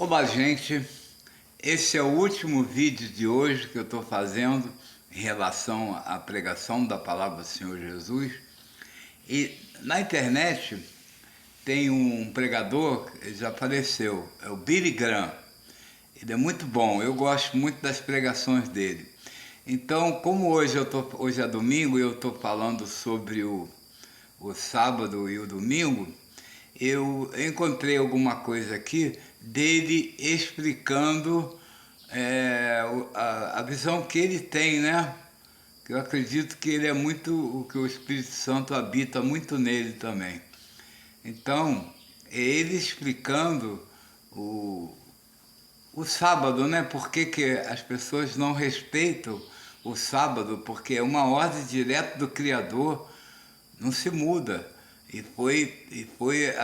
Olá, gente. Esse é o último vídeo de hoje que eu estou fazendo em relação à pregação da palavra do Senhor Jesus. E na internet tem um pregador, ele já faleceu, é o Billy Graham. Ele é muito bom, eu gosto muito das pregações dele. Então, como hoje é domingo e eu estou falando sobre o sábado e o domingo, eu encontrei alguma coisa aqui dele explicando a visão que ele tem, né? Que eu acredito que ele é muito, que o Espírito Santo habita muito nele também. Então, é ele explicando o, o sábado, né? Por que as pessoas não respeitam o sábado? Porque é uma ordem direta do Criador, não se muda. Foi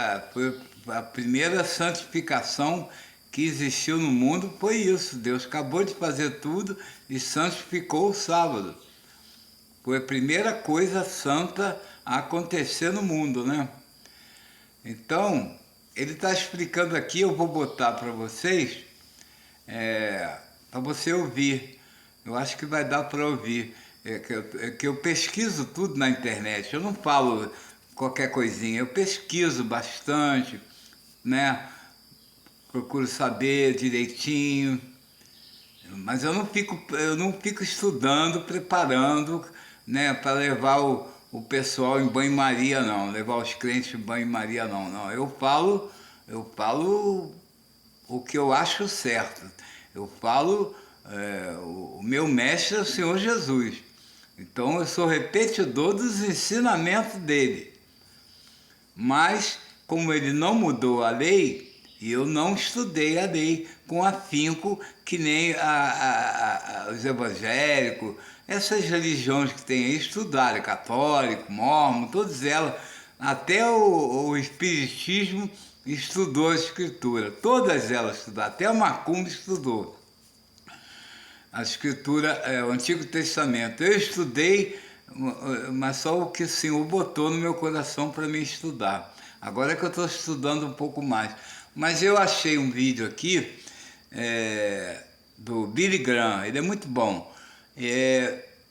a primeira santificação que existiu no mundo, foi isso. Deus acabou de fazer tudo e santificou o sábado. Foi a primeira coisa santa a acontecer no mundo, né? Então, ele está explicando aqui, eu vou botar para vocês, para você ouvir. Eu acho que vai dar para ouvir. É que eu pesquiso tudo na internet, eu não falo qualquer coisinha, eu pesquiso bastante, né? Procuro saber direitinho, mas eu não fico estudando, preparando, né, para levar o pessoal em banho-maria, não, levar os crentes em banho-maria, não, não. Eu falo o que eu acho certo. Eu falo, o meu mestre é o Senhor Jesus. Então eu sou repetidor dos ensinamentos dele. Mas, como ele não mudou a lei, eu não estudei a lei com afinco que nem os evangélicos, essas religiões que tem aí estudaram, católico, mórmon, todas elas, até o espiritismo estudou a escritura, todas elas estudaram, até a macumba estudou a escritura, o Antigo Testamento. Eu estudei, mas só o que o Senhor botou no meu coração para me estudar. Agora é que eu estou estudando um pouco mais. Mas eu achei um vídeo aqui do Billy Graham, ele é muito bom.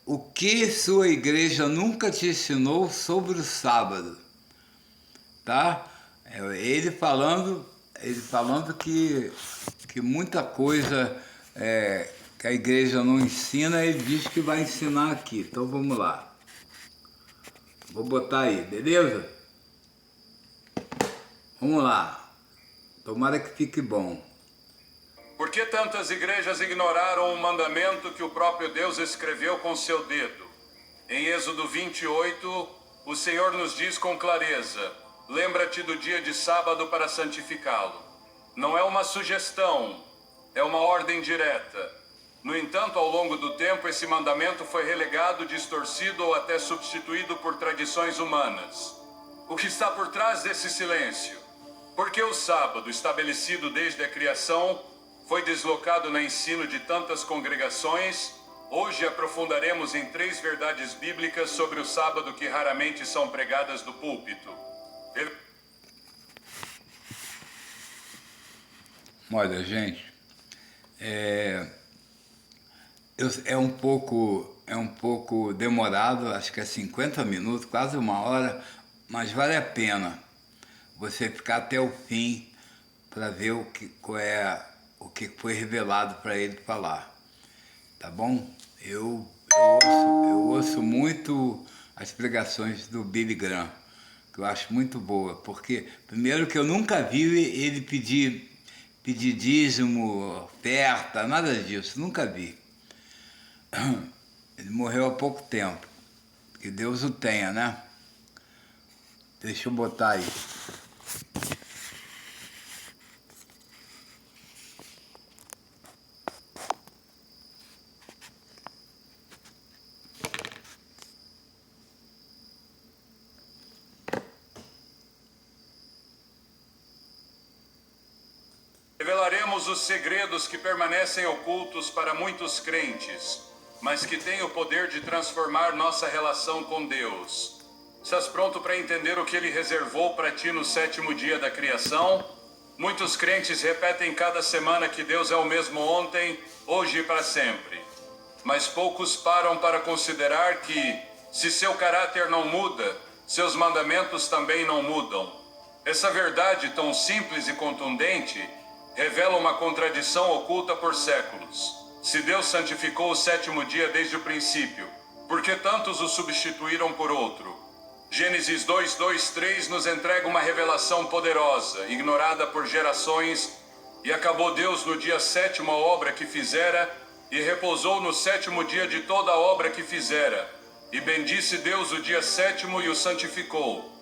O que sua igreja nunca te ensinou sobre o sábado, tá? Ele falando que muita coisa que a igreja não ensina, ele diz que vai ensinar aqui. Então vamos lá. Vou botar aí, beleza? Vamos lá. Tomara que fique bom. Por que tantas igrejas ignoraram o mandamento que o próprio Deus escreveu com seu dedo? Em Êxodo 28, o Senhor nos diz com clareza: lembra-te do dia de sábado para santificá-lo. Não é uma sugestão, é uma ordem direta. No entanto, ao longo do tempo, esse mandamento foi relegado, distorcido ou até substituído por tradições humanas. O que está por trás desse silêncio? Porque o sábado, estabelecido desde a criação, foi deslocado no ensino de tantas congregações. Hoje aprofundaremos em 3 verdades bíblicas sobre o sábado que raramente são pregadas do púlpito. Olha, gente, é um pouco demorado, acho que é 50 minutos, quase uma hora, mas vale a pena você ficar até o fim para ver o que foi revelado para ele falar, tá bom? Eu ouço muito as pregações do Billy Graham, que eu acho muito boa, porque primeiro que eu nunca vi ele pedir dízimo, oferta, nada disso, nunca vi. Ele morreu há pouco tempo, que Deus o tenha, né? Deixa eu botar aí. Revelaremos os segredos que permanecem ocultos para muitos crentes, mas que têm o poder de transformar nossa relação com Deus. Estás pronto para entender o que Ele reservou para ti no 7º dia da criação? Muitos crentes repetem cada semana que Deus é o mesmo ontem, hoje e para sempre. Mas poucos param para considerar que, se seu caráter não muda, seus mandamentos também não mudam. Essa verdade tão simples e contundente revela uma contradição oculta por séculos. Se Deus santificou o sétimo dia desde o princípio, por que tantos o substituíram por outro? Gênesis 2:2-3 nos entrega uma revelação poderosa, ignorada por gerações, e acabou Deus no dia sétimo a obra que fizera, e repousou no sétimo dia de toda a obra que fizera, e bendisse Deus o dia sétimo e o santificou.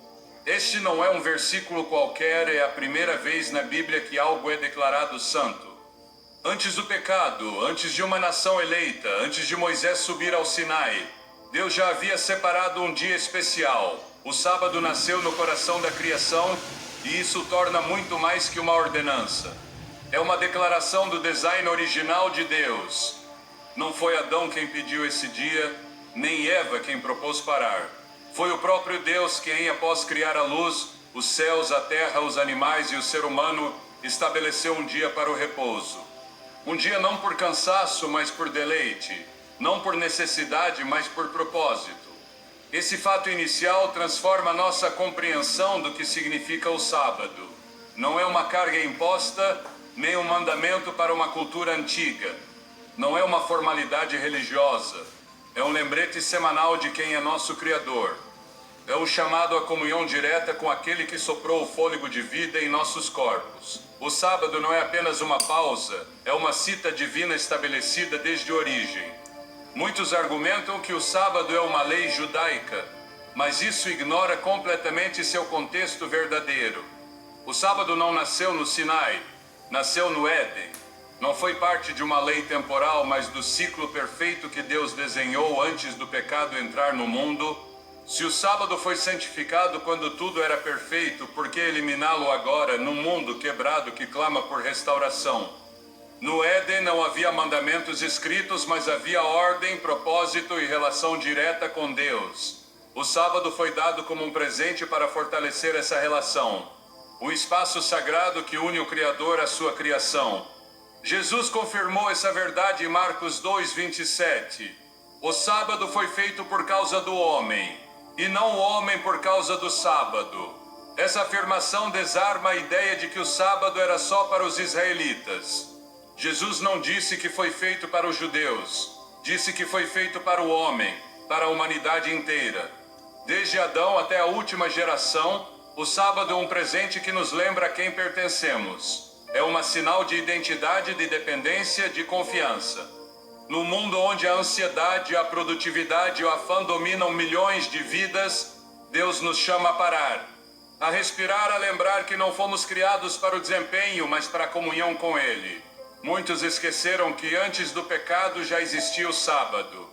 Este não é um versículo qualquer, é a primeira vez na Bíblia que algo é declarado santo. Antes do pecado, antes de uma nação eleita, antes de Moisés subir ao Sinai, Deus já havia separado um dia especial. O sábado nasceu no coração da criação, e isso torna muito mais que uma ordenança. É uma declaração do design original de Deus. Não foi Adão quem pediu esse dia, nem Eva quem propôs parar. Foi o próprio Deus quem, após criar a luz, os céus, a terra, os animais e o ser humano, estabeleceu um dia para o repouso. Um dia não por cansaço, mas por deleite. Não por necessidade, mas por propósito. Esse fato inicial transforma nossa compreensão do que significa o sábado. Não é uma carga imposta, nem um mandamento para uma cultura antiga. Não é uma formalidade religiosa. É um lembrete semanal de quem é nosso Criador. É um chamado à comunhão direta com aquele que soprou o fôlego de vida em nossos corpos. O sábado não é apenas uma pausa, é uma cita divina estabelecida desde a origem. Muitos argumentam que o sábado é uma lei judaica, mas isso ignora completamente seu contexto verdadeiro. O sábado não nasceu no Sinai, nasceu no Éden. Não foi parte de uma lei temporal, mas do ciclo perfeito que Deus desenhou antes do pecado entrar no mundo. Se o sábado foi santificado quando tudo era perfeito, por que eliminá-lo agora num mundo quebrado que clama por restauração? No Éden não havia mandamentos escritos, mas havia ordem, propósito e relação direta com Deus. O sábado foi dado como um presente para fortalecer essa relação. O espaço sagrado que une o Criador à sua criação. Jesus confirmou essa verdade em Marcos 2:27. O sábado foi feito por causa do homem, e não o homem por causa do sábado. Essa afirmação desarma a ideia de que o sábado era só para os israelitas. Jesus não disse que foi feito para os judeus, disse que foi feito para o homem, para a humanidade inteira. Desde Adão até a última geração, o sábado é um presente que nos lembra a quem pertencemos. É um sinal de identidade, de dependência, de confiança. No mundo onde a ansiedade, a produtividade e o afã dominam milhões de vidas, Deus nos chama a parar, a respirar, a lembrar que não fomos criados para o desempenho, mas para a comunhão com Ele. Muitos esqueceram que antes do pecado já existia o sábado.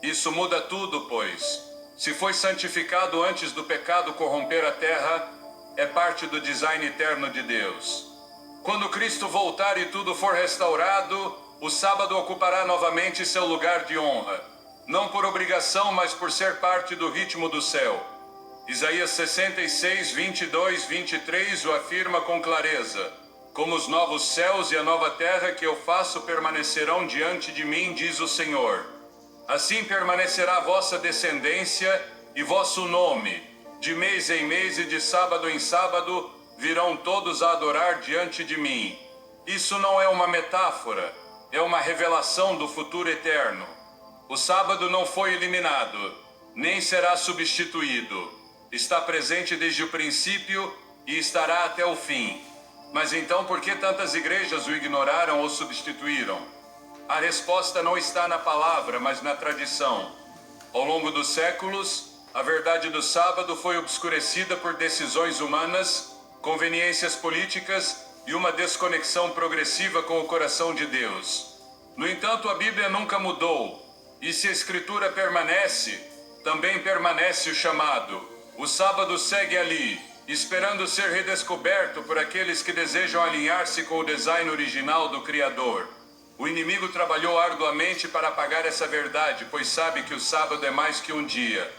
Isso muda tudo, pois, se foi santificado antes do pecado corromper a terra, é parte do design eterno de Deus. Quando Cristo voltar e tudo for restaurado, o sábado ocupará novamente seu lugar de honra. Não por obrigação, mas por ser parte do ritmo do céu. Isaías 66:22-23 o afirma com clareza. Como os novos céus e a nova terra que eu faço permanecerão diante de mim, diz o Senhor. Assim permanecerá vossa descendência e vosso nome. De mês em mês e de sábado em sábado virão todos a adorar diante de mim. Isso não é uma metáfora, é uma revelação do futuro eterno. O sábado não foi eliminado, nem será substituído. Está presente desde o princípio e estará até o fim. Mas então por que tantas igrejas o ignoraram ou substituíram? A resposta não está na palavra, mas na tradição. Ao longo dos séculos, a verdade do sábado foi obscurecida por decisões humanas, conveniências políticas e uma desconexão progressiva com o coração de Deus. No entanto, a Bíblia nunca mudou, e se a Escritura permanece, também permanece o chamado. O sábado segue ali, esperando ser redescoberto por aqueles que desejam alinhar-se com o design original do Criador. O inimigo trabalhou arduamente para apagar essa verdade, pois sabe que o sábado é mais que um dia.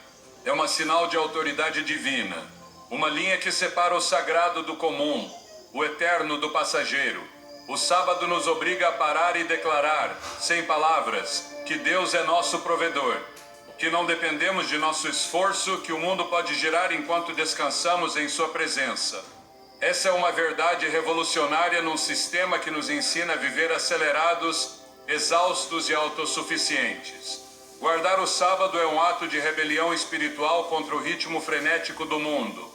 É um sinal de autoridade divina, uma linha que separa o sagrado do comum. o eterno do passageiro. O sábado nos obriga a parar e declarar, sem palavras, que Deus é nosso provedor, que não dependemos de nosso esforço, que o mundo pode girar enquanto descansamos em sua presença. Essa é uma verdade revolucionária num sistema que nos ensina a viver acelerados, exaustos e autossuficientes. Guardar o sábado é um ato de rebelião espiritual contra o ritmo frenético do mundo.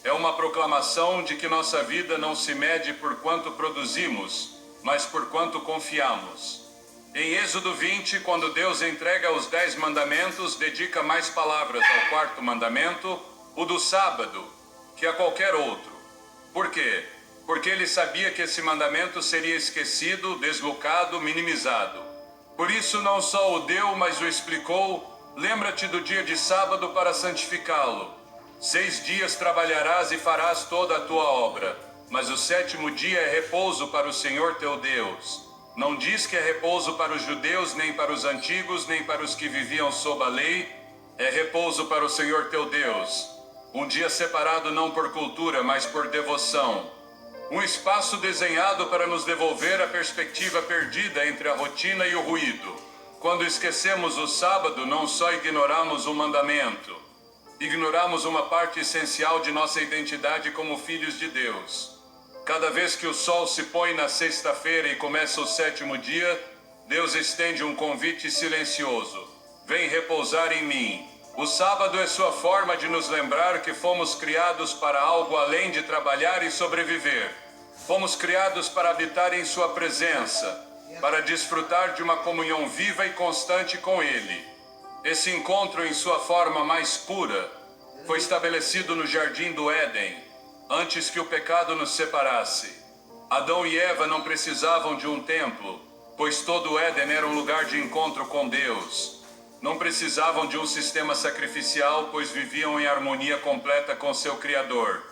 É uma proclamação de que nossa vida não se mede por quanto produzimos, mas por quanto confiamos. Em Êxodo 20, quando Deus entrega os 10 mandamentos, dedica mais palavras ao quarto mandamento, o do sábado, que a qualquer outro. Por quê? Porque ele sabia que esse mandamento seria esquecido, deslocado, minimizado. Por isso não só o deu, mas o explicou: lembra-te do dia de sábado para santificá-lo. 6 dias trabalharás e farás toda a tua obra, mas o 7º dia é repouso para o Senhor teu Deus. Não diz que é repouso para os judeus, nem para os antigos, nem para os que viviam sob a lei. É repouso para o Senhor teu Deus. Um dia separado não por cultura, mas por devoção. Um espaço desenhado para nos devolver a perspectiva perdida entre a rotina e o ruído. Quando esquecemos o sábado, não só ignoramos o mandamento, ignoramos uma parte essencial de nossa identidade como filhos de Deus. Cada vez que o sol se põe na sexta-feira e começa o 7º dia, Deus estende um convite silencioso: vem repousar em mim. O sábado é sua forma de nos lembrar que fomos criados para algo além de trabalhar e sobreviver. Fomos criados para habitar em sua presença, para desfrutar de uma comunhão viva e constante com Ele. Esse encontro em sua forma mais pura foi estabelecido no Jardim do Éden, antes que o pecado nos separasse. Adão e Eva não precisavam de um templo, pois todo o Éden era um lugar de encontro com Deus. Não precisavam de um sistema sacrificial, pois viviam em harmonia completa com seu Criador.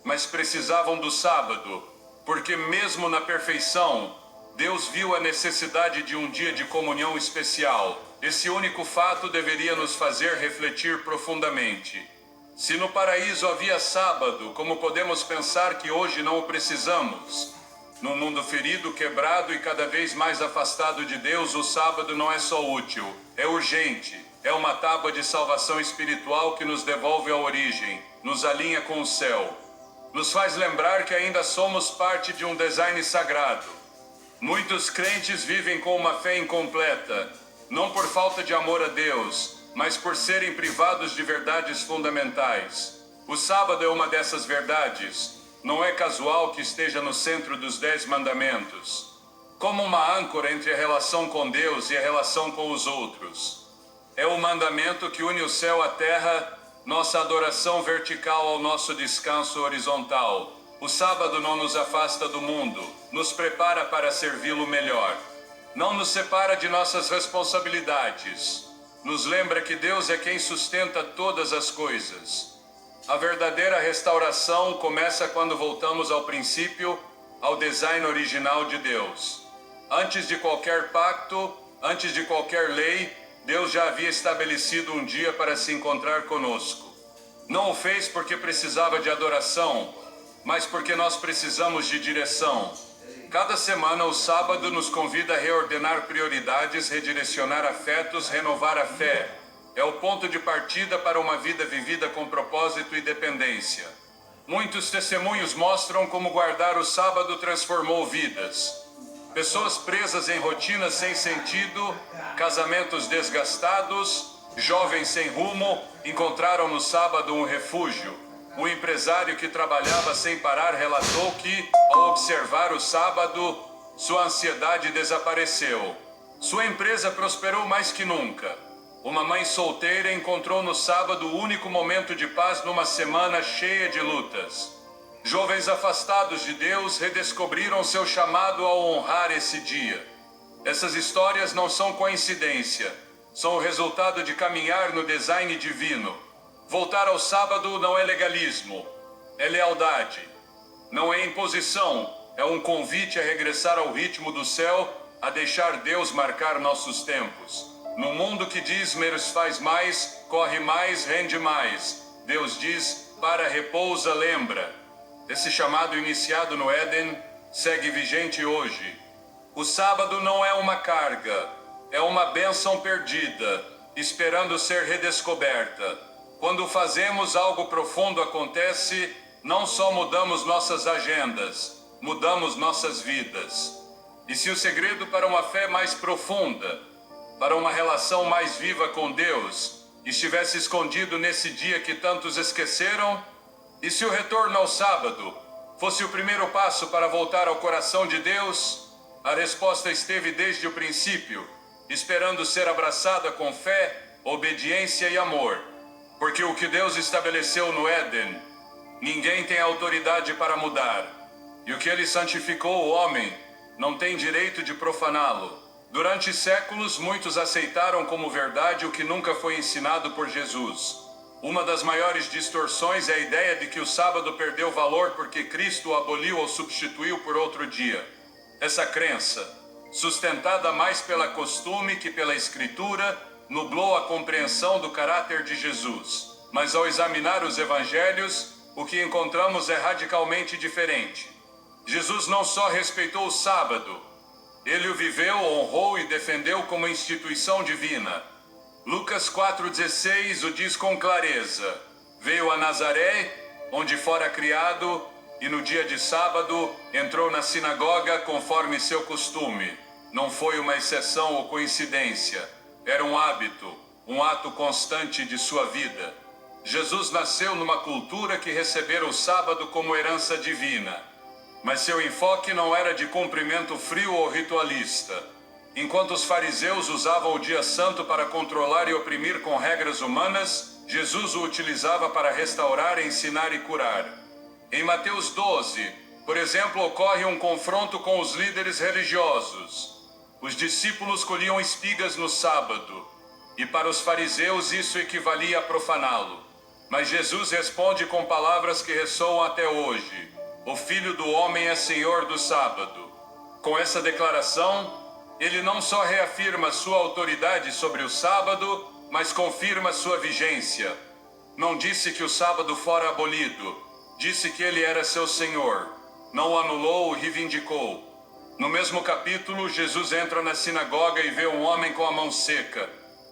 Mas precisavam do sábado, porque mesmo na perfeição, Deus viu a necessidade de um dia de comunhão especial. Esse único fato deveria nos fazer refletir profundamente. Se no paraíso havia sábado, como podemos pensar que hoje não o precisamos? Num mundo ferido, quebrado e cada vez mais afastado de Deus, o sábado não é só útil, é urgente. É uma tábua de salvação espiritual que nos devolve à origem, nos alinha com o céu. Nos faz lembrar que ainda somos parte de um design sagrado. Muitos crentes vivem com uma fé incompleta, não por falta de amor a Deus, mas por serem privados de verdades fundamentais. O sábado é uma dessas verdades. Não é casual que esteja no centro dos 10 mandamentos, como uma âncora entre a relação com Deus e a relação com os outros. É o mandamento que une o céu à terra, nossa adoração vertical ao nosso descanso horizontal. O sábado não nos afasta do mundo, nos prepara para servi-lo melhor. Não nos separa de nossas responsabilidades. Nos lembra que Deus é quem sustenta todas as coisas. A verdadeira restauração começa quando voltamos ao princípio, ao design original de Deus. Antes de qualquer pacto, antes de qualquer lei, Deus já havia estabelecido um dia para se encontrar conosco. Não o fez porque precisava de adoração, mas porque nós precisamos de direção. Cada semana o sábado nos convida a reordenar prioridades, redirecionar afetos, renovar a fé. É o ponto de partida para uma vida vivida com propósito e dependência. Muitos testemunhos mostram como guardar o sábado transformou vidas. Pessoas presas em rotinas sem sentido, casamentos desgastados, jovens sem rumo, encontraram no sábado um refúgio. O empresário que trabalhava sem parar relatou que, ao observar o sábado, sua ansiedade desapareceu. Sua empresa prosperou mais que nunca. Uma mãe solteira encontrou no sábado o único momento de paz numa semana cheia de lutas. Jovens afastados de Deus redescobriram seu chamado ao honrar esse dia. Essas histórias não são coincidência, são o resultado de caminhar no design divino. Voltar ao sábado não é legalismo, é lealdade. Não é imposição, é um convite a regressar ao ritmo do céu, a deixar Deus marcar nossos tempos. No mundo que diz menos faz mais, corre mais, rende mais, Deus diz, para, repousa, lembra. Esse chamado iniciado no Éden segue vigente hoje. O sábado não é uma carga, é uma bênção perdida, esperando ser redescoberta. Quando fazemos, algo profundo acontece, não só mudamos nossas agendas, mudamos nossas vidas. E se o segredo para uma fé mais profunda, para uma relação mais viva com Deus, estivesse escondido nesse dia que tantos esqueceram? E se o retorno ao sábado fosse o primeiro passo para voltar ao coração de Deus? A resposta esteve desde o princípio, esperando ser abraçada com fé, obediência e amor. Porque o que Deus estabeleceu no Éden, ninguém tem autoridade para mudar. E o que Ele santificou o homem, não tem direito de profaná-lo. Durante séculos, muitos aceitaram como verdade o que nunca foi ensinado por Jesus. Uma das maiores distorções é a ideia de que o sábado perdeu valor porque Cristo o aboliu ou substituiu por outro dia. Essa crença, sustentada mais pela costume que pela Escritura, nublou a compreensão do caráter de Jesus. Mas ao examinar os evangelhos, o que encontramos é radicalmente diferente. Jesus não só respeitou o sábado, Ele o viveu, honrou e defendeu como instituição divina. Lucas 4,16 o diz com clareza. Veio a Nazaré, onde fora criado, e no dia de sábado entrou na sinagoga conforme seu costume. Não foi uma exceção ou coincidência. Era um hábito, um ato constante de sua vida. Jesus nasceu numa cultura que recebera o sábado como herança divina. Mas seu enfoque não era de cumprimento frio ou ritualista. Enquanto os fariseus usavam o dia santo para controlar e oprimir com regras humanas, Jesus o utilizava para restaurar, ensinar e curar. Em Mateus 12, por exemplo, ocorre um confronto com os líderes religiosos. Os discípulos colhiam espigas no sábado, e para os fariseus isso equivalia a profaná-lo. Mas Jesus responde com palavras que ressoam até hoje. O Filho do Homem é Senhor do sábado. Com essa declaração, ele não só reafirma sua autoridade sobre o sábado, mas confirma sua vigência. Não disse que o sábado fora abolido, disse que ele era seu Senhor. Não o anulou ou reivindicou. No mesmo capítulo, Jesus entra na sinagoga e vê um homem com a mão seca.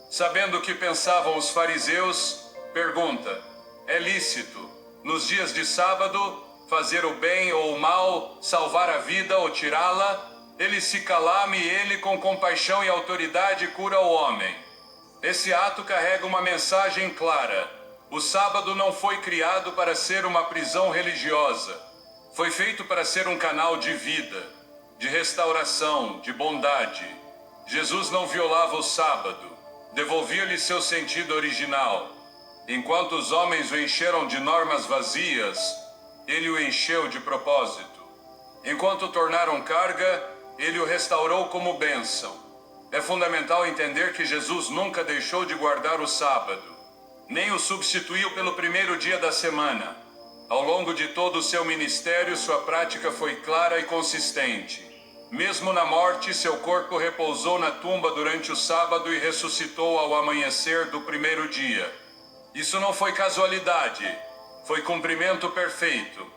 Sabendo o que pensavam os fariseus, pergunta: é lícito, nos dias de sábado, fazer o bem ou o mal, salvar a vida ou tirá-la? Ele se calama e ele, com compaixão e autoridade, cura o homem. Esse ato carrega uma mensagem clara. O sábado não foi criado para ser uma prisão religiosa. Foi feito para ser um canal de vida, de restauração, de bondade. Jesus não violava o sábado, devolvia-lhe seu sentido original. Enquanto os homens o encheram de normas vazias, ele o encheu de propósito. Enquanto o tornaram carga, ele o restaurou como bênção. É fundamental entender que Jesus nunca deixou de guardar o sábado, nem o substituiu pelo primeiro dia da semana. Ao longo de todo o seu ministério, sua prática foi clara e consistente. Mesmo na morte, seu corpo repousou na tumba durante o sábado e ressuscitou ao amanhecer do primeiro dia. Isso não foi casualidade, foi cumprimento perfeito.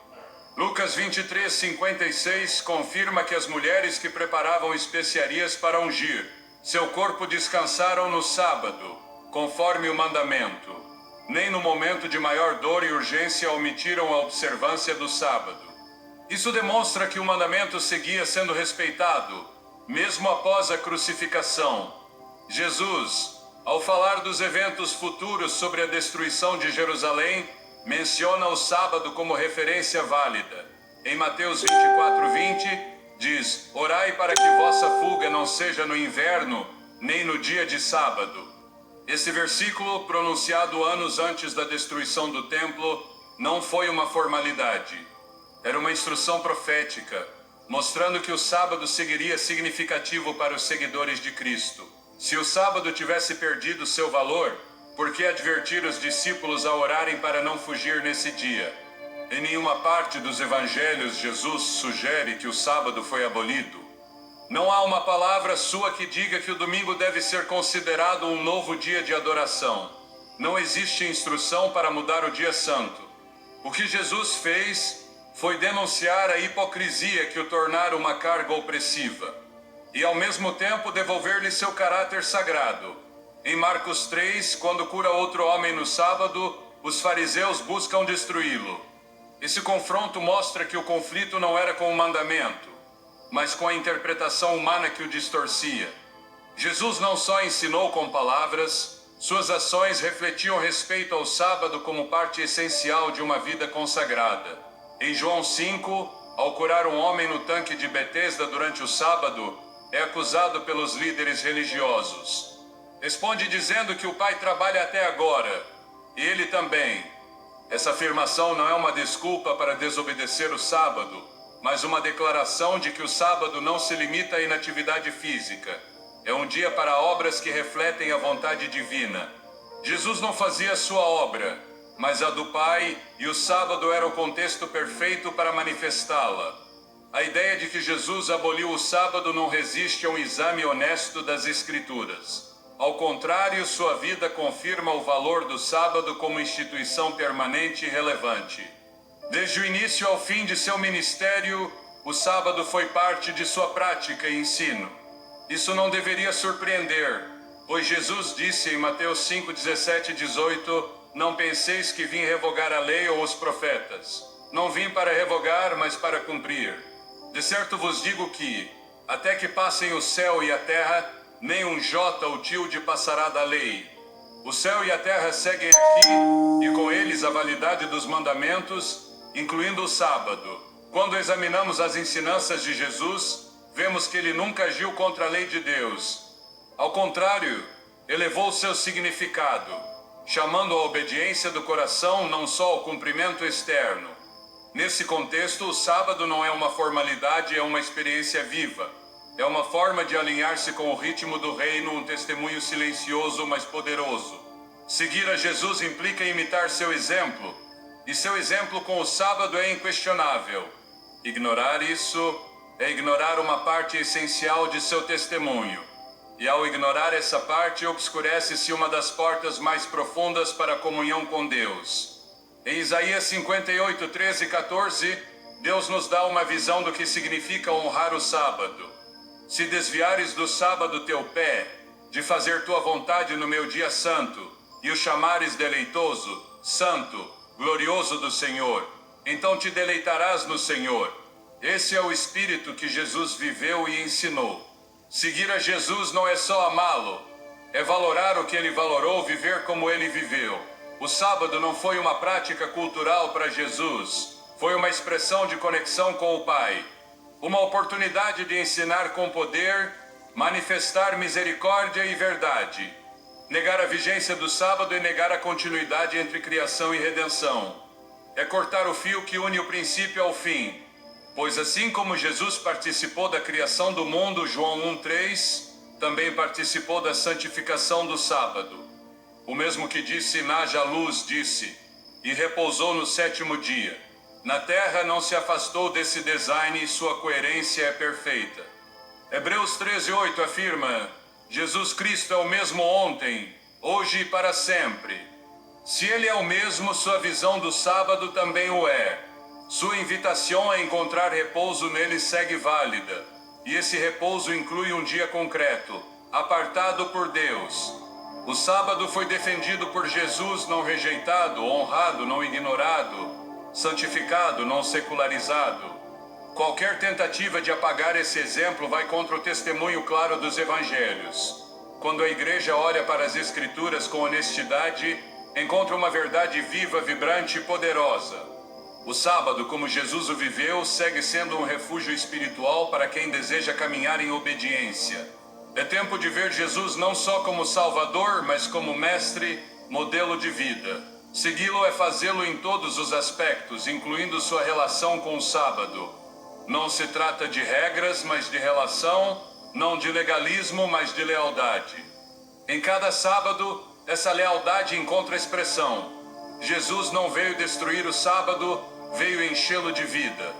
Lucas 23:56 confirma que as mulheres que preparavam especiarias para ungir seu corpo descansaram no sábado, conforme o mandamento. Nem no momento de maior dor e urgência omitiram a observância do sábado. Isso demonstra que o mandamento seguia sendo respeitado, mesmo após a crucificação. Jesus, ao falar dos eventos futuros sobre a destruição de Jerusalém, menciona o sábado como referência válida. Em Mateus 24:20, diz: orai para que vossa fuga não seja no inverno, nem no dia de sábado. Esse versículo, pronunciado anos antes da destruição do templo, não foi uma formalidade. Era uma instrução profética, mostrando que o sábado seguiria significativo para os seguidores de Cristo. Se o sábado tivesse perdido seu valor, por que advertir os discípulos a orarem para não fugir nesse dia? Em nenhuma parte dos evangelhos Jesus sugere que o sábado foi abolido. Não há uma palavra sua que diga que o domingo deve ser considerado um novo dia de adoração. Não existe instrução para mudar o dia santo. O que Jesus fez foi denunciar a hipocrisia que o tornara uma carga opressiva, e ao mesmo tempo devolver-lhe seu caráter sagrado. Em Marcos 3, quando cura outro homem no sábado, os fariseus buscam destruí-lo. Esse confronto mostra que o conflito não era com o mandamento, mas com a interpretação humana que o distorcia. Jesus não só ensinou com palavras, suas ações refletiam respeito ao sábado como parte essencial de uma vida consagrada. Em João 5, ao curar um homem no tanque de Betesda durante o sábado, é acusado pelos líderes religiosos. Responde dizendo que o Pai trabalha até agora, e ele também. Essa afirmação não é uma desculpa para desobedecer o sábado, mas uma declaração de que o sábado não se limita à inatividade física. É um dia para obras que refletem a vontade divina. Jesus não fazia sua obra, mas a do Pai, e o sábado era o contexto perfeito para manifestá-la. A ideia de que Jesus aboliu o sábado não resiste a um exame honesto das Escrituras. Ao contrário, sua vida confirma o valor do sábado como instituição permanente e relevante. Desde o início ao fim de seu ministério, o sábado foi parte de sua prática e ensino. Isso não deveria surpreender, pois Jesus disse em Mateus 5, 17 e 18, não penseis que vim revogar a lei ou os profetas. Não vim para revogar, mas para cumprir. De certo vos digo que, até que passem o céu e a terra, nem um jota ou tilde passará da lei. O céu e a terra seguem aqui, e com eles a validade dos mandamentos, incluindo o sábado. Quando examinamos as ensinanças de Jesus, vemos que ele nunca agiu contra a lei de Deus. Ao contrário, elevou seu significado, chamando a obediência do coração não só ao cumprimento externo. Nesse contexto, o sábado não é uma formalidade, é uma experiência viva. É uma forma de alinhar-se com o ritmo do reino, um testemunho silencioso, mas poderoso. Seguir a Jesus implica imitar seu exemplo, e seu exemplo com o sábado é inquestionável. Ignorar isso é ignorar uma parte essencial de seu testemunho. E ao ignorar essa parte, obscurece-se uma das portas mais profundas para a comunhão com Deus. Em Isaías 58, 13 e 14, Deus nos dá uma visão do que significa honrar o sábado. Se desviares do sábado teu pé, de fazer tua vontade no meu dia santo, e o chamares deleitoso, santo, glorioso do Senhor, então te deleitarás no Senhor. Esse é o espírito que Jesus viveu e ensinou. Seguir a Jesus não é só amá-lo, é valorar o que ele valorou, viver como ele viveu. O sábado não foi uma prática cultural para Jesus, foi uma expressão de conexão com o Pai. Uma oportunidade de ensinar com poder, manifestar misericórdia e verdade. Negar a vigência do sábado é negar a continuidade entre criação e redenção. É cortar o fio que une o princípio ao fim. Pois assim como Jesus participou da criação do mundo, João 1:3, também participou da santificação do sábado. O mesmo que disse, haja luz, disse, e repousou no sétimo dia. Na terra não se afastou desse design e sua coerência é perfeita. Hebreus 13:8 afirma, Jesus Cristo é o mesmo ontem, hoje e para sempre. Se ele é o mesmo, sua visão do sábado também o é. Sua invitação a encontrar repouso nele segue válida. E esse repouso inclui um dia concreto, apartado por Deus. O sábado foi defendido por Jesus, não rejeitado, honrado, não ignorado, santificado, não secularizado. Qualquer tentativa de apagar esse exemplo vai contra o testemunho claro dos evangelhos. Quando a igreja olha para as Escrituras com honestidade, encontra uma verdade viva, vibrante e poderosa. O sábado, como Jesus o viveu, segue sendo um refúgio espiritual para quem deseja caminhar em obediência. É tempo de ver Jesus não só como Salvador, mas como Mestre, modelo de vida. Segui-lo é fazê-lo em todos os aspectos, incluindo sua relação com o sábado. Não se trata de regras, mas de relação, não de legalismo, mas de lealdade. Em cada sábado, essa lealdade encontra expressão. Jesus não veio destruir o sábado, veio enchê-lo de vida.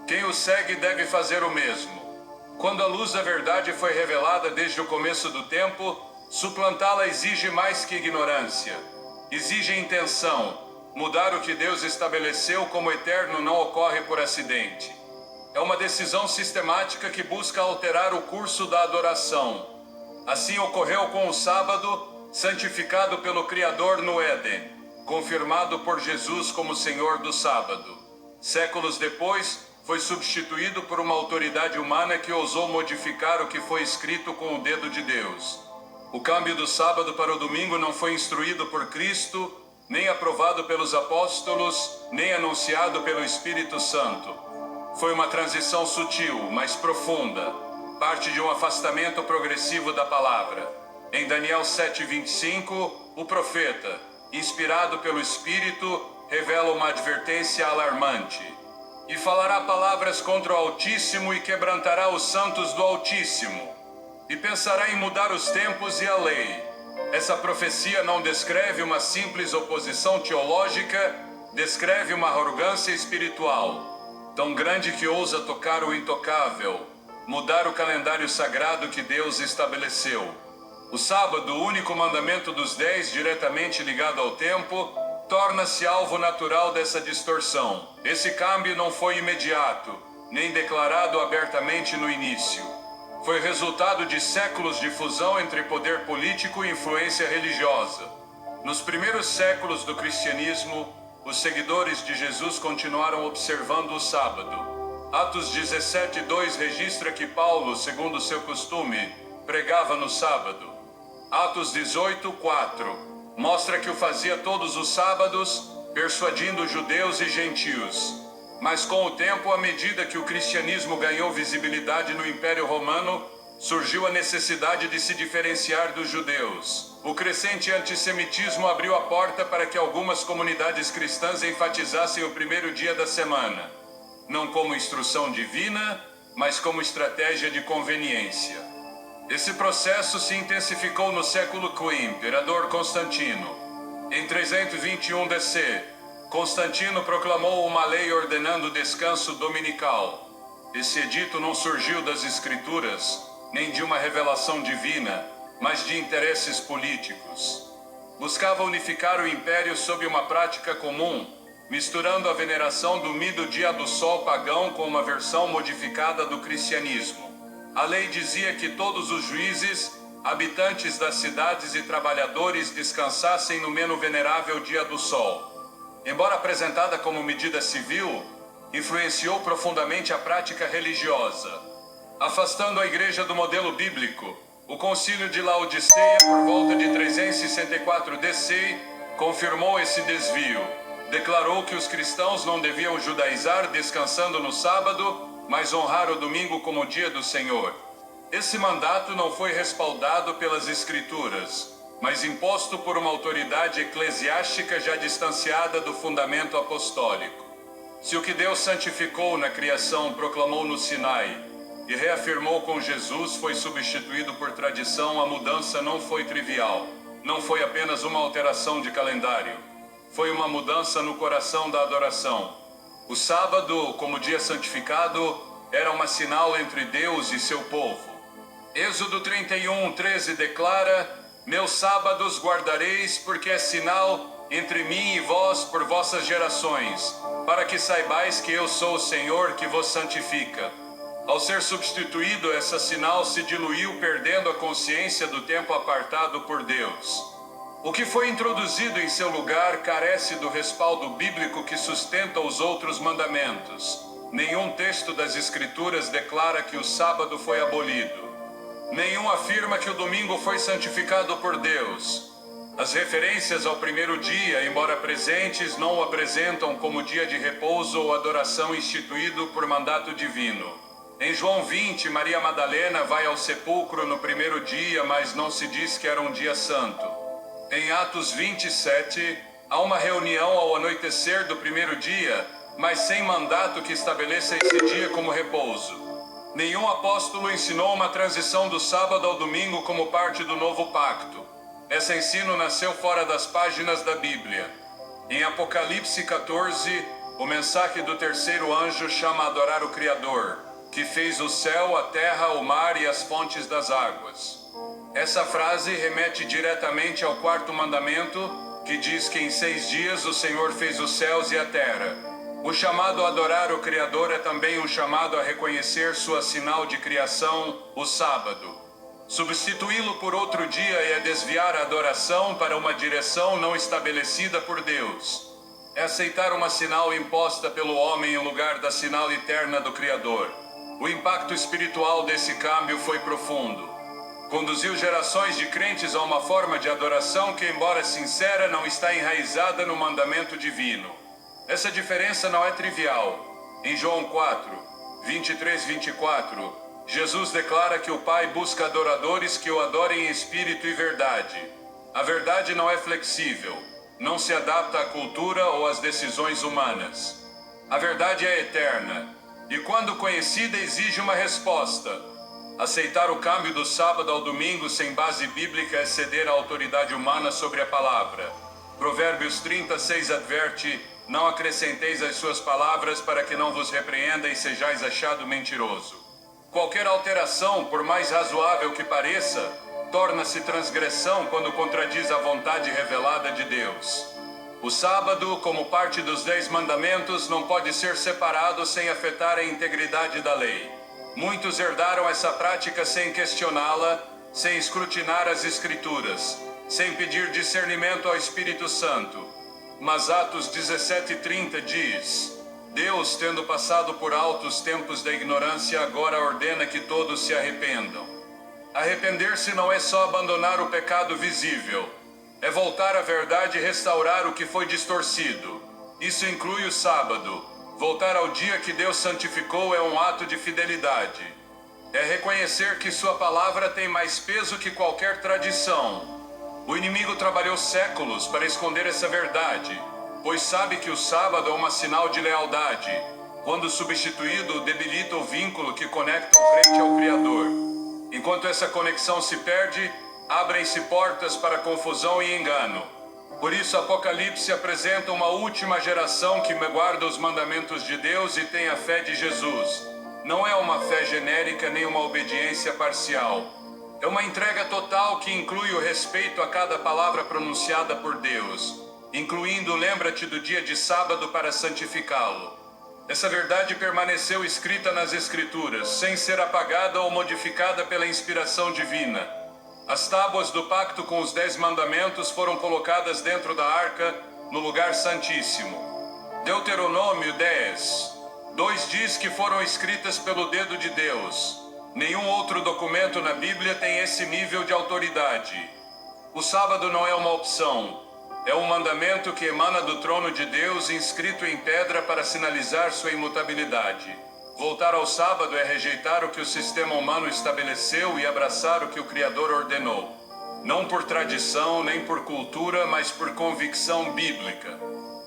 Quem o segue deve fazer o mesmo. Quando a luz da verdade foi revelada desde o começo do tempo, suplantá-la exige mais que ignorância. Exige intenção. Mudar o que Deus estabeleceu como eterno não ocorre por acidente. É uma decisão sistemática que busca alterar o curso da adoração. Assim ocorreu com o sábado, santificado pelo Criador no Éden, confirmado por Jesus como Senhor do sábado. Séculos depois, foi substituído por uma autoridade humana que ousou modificar o que foi escrito com o dedo de Deus. O câmbio do sábado para o domingo não foi instruído por Cristo, nem aprovado pelos apóstolos, nem anunciado pelo Espírito Santo. Foi uma transição sutil, mas profunda, parte de um afastamento progressivo da palavra. Em Daniel 7:25, o profeta, inspirado pelo Espírito, revela uma advertência alarmante. E falará palavras contra o Altíssimo e quebrantará os santos do Altíssimo. E pensará em mudar os tempos e a lei. Essa profecia não descreve uma simples oposição teológica, descreve uma arrogância espiritual, tão grande que ousa tocar o intocável, mudar o calendário sagrado que Deus estabeleceu. O sábado, o único mandamento dos 10 diretamente ligado ao tempo, torna-se alvo natural dessa distorção. Esse câmbio não foi imediato, nem declarado abertamente no início. Foi resultado de séculos de fusão entre poder político e influência religiosa. Nos primeiros séculos do cristianismo, os seguidores de Jesus continuaram observando o sábado. Atos 17:2 registra que Paulo, segundo seu costume, pregava no sábado. Atos 18:4 mostra que o fazia todos os sábados, persuadindo judeus e gentios. Mas com o tempo, à medida que o cristianismo ganhou visibilidade no Império Romano, surgiu a necessidade de se diferenciar dos judeus. O crescente antissemitismo abriu a porta para que algumas comunidades cristãs enfatizassem o primeiro dia da semana, não como instrução divina, mas como estratégia de conveniência. Esse processo se intensificou no século V, imperador Constantino. Em 321 DC, Constantino proclamou uma lei ordenando o descanso dominical. Esse edito não surgiu das escrituras, nem de uma revelação divina, mas de interesses políticos. Buscava unificar o império sob uma prática comum, misturando a veneração do mito dia do sol pagão com uma versão modificada do cristianismo. A lei dizia que todos os juízes, habitantes das cidades e trabalhadores descansassem no menos venerável dia do sol. Embora apresentada como medida civil, influenciou profundamente a prática religiosa. Afastando a igreja do modelo bíblico, o Concílio de Laodiceia, por volta de 364 DC, confirmou esse desvio. Declarou que os cristãos não deviam judaizar descansando no sábado, mas honrar o domingo como dia do Senhor. Esse mandato não foi respaldado pelas Escrituras, mas imposto por uma autoridade eclesiástica já distanciada do fundamento apostólico. Se o que Deus santificou na criação proclamou no Sinai e reafirmou com Jesus foi substituído por tradição, a mudança não foi trivial. Não foi apenas uma alteração de calendário. Foi uma mudança no coração da adoração. O sábado, como dia santificado, era um sinal entre Deus e seu povo. Êxodo 31:13 declara: meus sábados guardareis, porque é sinal entre mim e vós por vossas gerações, para que saibais que eu sou o Senhor que vos santifica. Ao ser substituído, esse sinal se diluiu, perdendo a consciência do tempo apartado por Deus. O que foi introduzido em seu lugar carece do respaldo bíblico que sustenta os outros mandamentos. Nenhum texto das Escrituras declara que o sábado foi abolido. Nenhum afirma que o domingo foi santificado por Deus. As referências ao primeiro dia, embora presentes, não o apresentam como dia de repouso ou adoração instituído por mandato divino. Em João 20, Maria Madalena vai ao sepulcro no primeiro dia, mas não se diz que era um dia santo. Em Atos 27, há uma reunião ao anoitecer do primeiro dia, mas sem mandato que estabeleça esse dia como repouso. Nenhum apóstolo ensinou uma transição do sábado ao domingo como parte do novo pacto. Esse ensino nasceu fora das páginas da Bíblia. Em Apocalipse 14, o mensaque do terceiro anjo chama a adorar o Criador, que fez o céu, a terra, o mar e as fontes das águas. Essa frase remete diretamente ao quarto mandamento, que diz que em 6 dias o Senhor fez os céus e a terra. O chamado a adorar o Criador é também um chamado a reconhecer sua sinal de criação, o sábado. Substituí-lo por outro dia é desviar a adoração para uma direção não estabelecida por Deus. É aceitar uma sinal imposta pelo homem em lugar da sinal eterna do Criador. O impacto espiritual desse câmbio foi profundo. Conduziu gerações de crentes a uma forma de adoração que, embora sincera, não está enraizada no mandamento divino. Essa diferença não é trivial. Em João 4, 23-24, Jesus declara que o Pai busca adoradores que o adorem em espírito e verdade. A verdade não é flexível, não se adapta à cultura ou às decisões humanas. A verdade é eterna, e quando conhecida exige uma resposta. Aceitar o câmbio do sábado ao domingo sem base bíblica é ceder à autoridade humana sobre a palavra. Provérbios 36 adverte: não acrescenteis as suas palavras para que não vos repreenda e sejais achado mentiroso. Qualquer alteração, por mais razoável que pareça, torna-se transgressão quando contradiz a vontade revelada de Deus. O sábado, como parte dos 10 mandamentos, não pode ser separado sem afetar a integridade da lei. Muitos herdaram essa prática sem questioná-la, sem escrutinar as Escrituras, sem pedir discernimento ao Espírito Santo. Mas Atos 17:30 diz: Deus, tendo passado por altos tempos da ignorância, agora ordena que todos se arrependam. Arrepender-se não é só abandonar o pecado visível, é voltar à verdade e restaurar o que foi distorcido. Isso inclui o sábado. Voltar ao dia que Deus santificou é um ato de fidelidade. É reconhecer que sua palavra tem mais peso que qualquer tradição. O inimigo trabalhou séculos para esconder essa verdade, pois sabe que o sábado é um sinal de lealdade. Quando substituído, debilita o vínculo que conecta o crente ao Criador. Enquanto essa conexão se perde, abrem-se portas para confusão e engano. Por isso, Apocalipse apresenta uma última geração que guarda os mandamentos de Deus e tem a fé de Jesus. Não é uma fé genérica nem uma obediência parcial. É uma entrega total que inclui o respeito a cada palavra pronunciada por Deus, incluindo lembra-te do dia de sábado para santificá-lo. Essa verdade permaneceu escrita nas Escrituras, sem ser apagada ou modificada pela inspiração divina. As tábuas do pacto com os 10 mandamentos foram colocadas dentro da arca, no lugar santíssimo. Deuteronômio 10:2 diz que foram escritas pelo dedo de Deus. Nenhum outro documento na Bíblia tem esse nível de autoridade. O sábado não é uma opção. É um mandamento que emana do trono de Deus, inscrito em pedra para sinalizar sua imutabilidade. Voltar ao sábado é rejeitar o que o sistema humano estabeleceu e abraçar o que o Criador ordenou. Não por tradição nem por cultura, mas por convicção bíblica.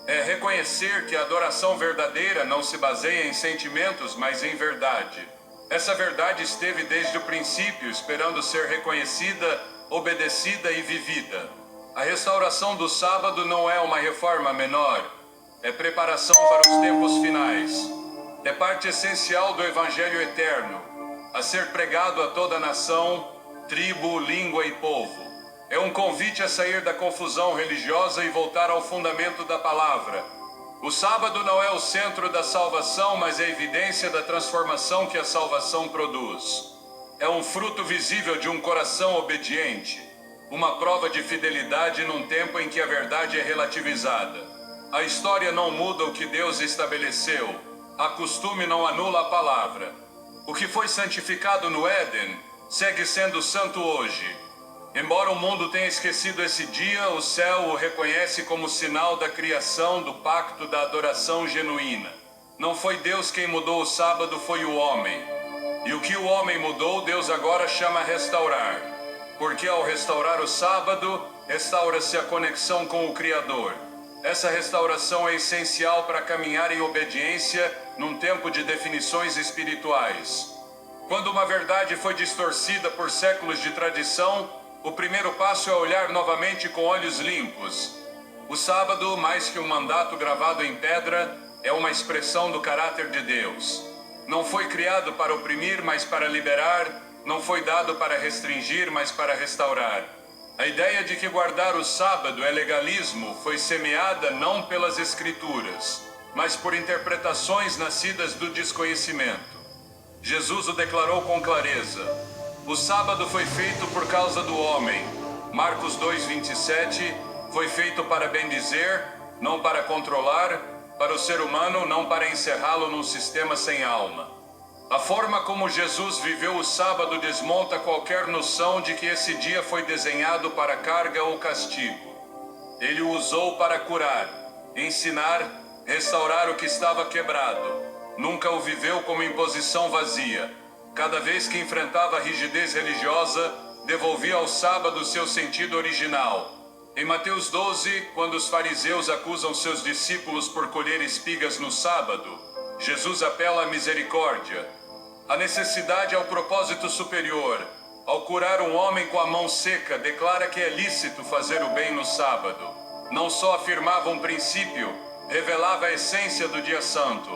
É reconhecer que a adoração verdadeira não se baseia em sentimentos, mas em verdade. Essa verdade esteve desde o princípio, esperando ser reconhecida, obedecida e vivida. A restauração do sábado não é uma reforma menor, é preparação para os tempos finais. É parte essencial do Evangelho eterno, a ser pregado a toda nação, tribo, língua e povo. É um convite a sair da confusão religiosa e voltar ao fundamento da palavra. O sábado não é o centro da salvação, mas é a evidência da transformação que a salvação produz. É um fruto visível de um coração obediente, uma prova de fidelidade num tempo em que a verdade é relativizada. A história não muda o que Deus estabeleceu. A costume não anula a palavra. O que foi santificado no Éden segue sendo santo hoje. Embora o mundo tenha esquecido esse dia, o céu o reconhece como sinal da criação, do pacto da adoração genuína. Não foi Deus quem mudou o sábado, foi o homem. E o que o homem mudou, Deus agora chama a restaurar. Porque ao restaurar o sábado, restaura-se a conexão com o Criador. Essa restauração é essencial para caminhar em obediência num tempo de definições espirituais. Quando uma verdade foi distorcida por séculos de tradição, o primeiro passo é olhar novamente com olhos limpos. O sábado, mais que um mandato gravado em pedra, é uma expressão do caráter de Deus. Não foi criado para oprimir, mas para liberar. Não foi dado para restringir, mas para restaurar. A ideia de que guardar o sábado é legalismo foi semeada não pelas Escrituras, mas por interpretações nascidas do desconhecimento. Jesus o declarou com clareza: o sábado foi feito por causa do homem. Marcos 2:27, foi feito para bendizer, não para controlar, para o ser humano, não para encerrá-lo num sistema sem alma. A forma como Jesus viveu o sábado desmonta qualquer noção de que esse dia foi desenhado para carga ou castigo. Ele o usou para curar, ensinar, restaurar o que estava quebrado. Nunca o viveu como imposição vazia. Cada vez que enfrentava a rigidez religiosa, devolvia ao sábado seu sentido original. Em Mateus 12, quando os fariseus acusam seus discípulos por colher espigas no sábado, Jesus apela à misericórdia. A necessidade ao propósito superior. Ao curar um homem com a mão seca, declara que é lícito fazer o bem no sábado. Não só afirmava um princípio, revelava a essência do dia santo.